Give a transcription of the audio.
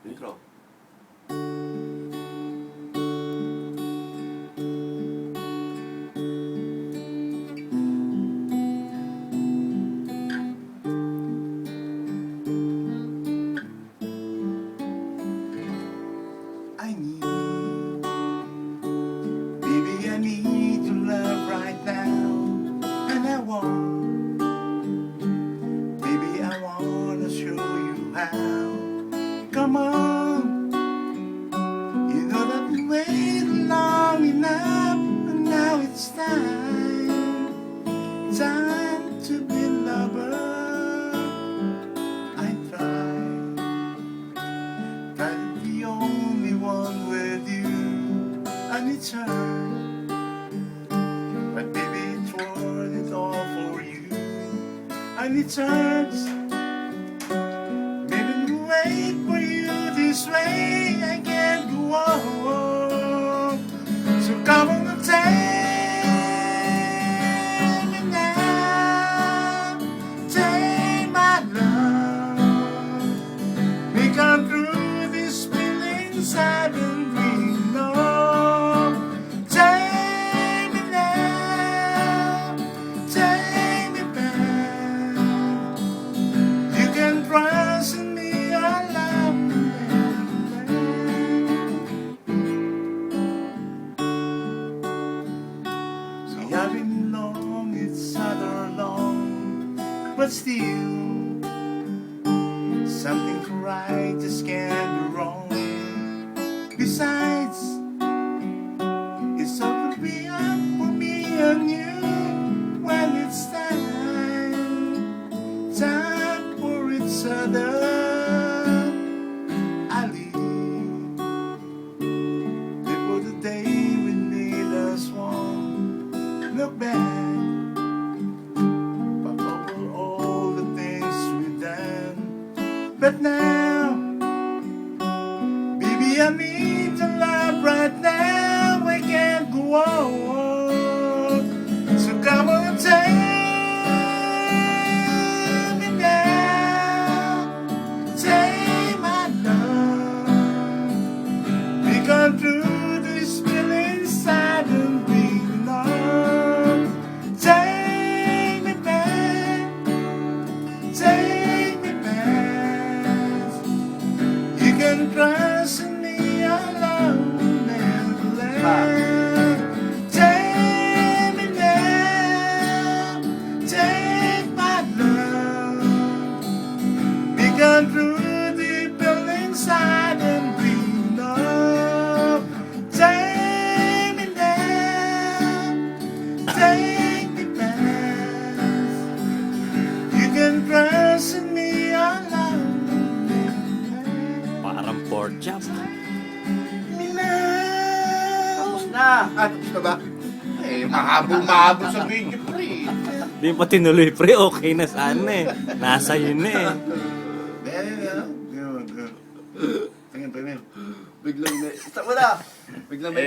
Intro. I need, baby, I need your love right now, and I want, baby, I wanna show you how. Come on, you know that we waited long enough, and now it's time to be lovers. I try to be the only one with you, and it's hard, but baby, it's worth it all for you, and it's hard. Baby, wait for you this way, I can't go on. So come on and take me now, take my love. We come through these feelings I've been dreaming of. Take me now, take me back. You can trust in me, I love you. So I've been long, it's other long, but still something's right, just can't be wrong. Besides, it's all to be up for me and you when it's time for each other. I leave before the day we made us one. Look back, but over all the things we've done. But now, baby, I need your love right now. I can't go on. So come on, take me now, take my love. We gone through these feelings I don't dream of. Take me back, take me back. You can trust in me, I love you never let. Take me now, take my love. We gone through the buildings I don't dream of. Take me now, take me back. You can trust in me, I love you never let. Parang pork chop. Me now. Tapos na. Tapos na ba? Eh, mahabol sa video, pre. Di pa tinuloy, pre. Okay na sana eh. Nasa yun na eh. Tingnan pa yun. Biglang may... Stop mo na! Biglang may...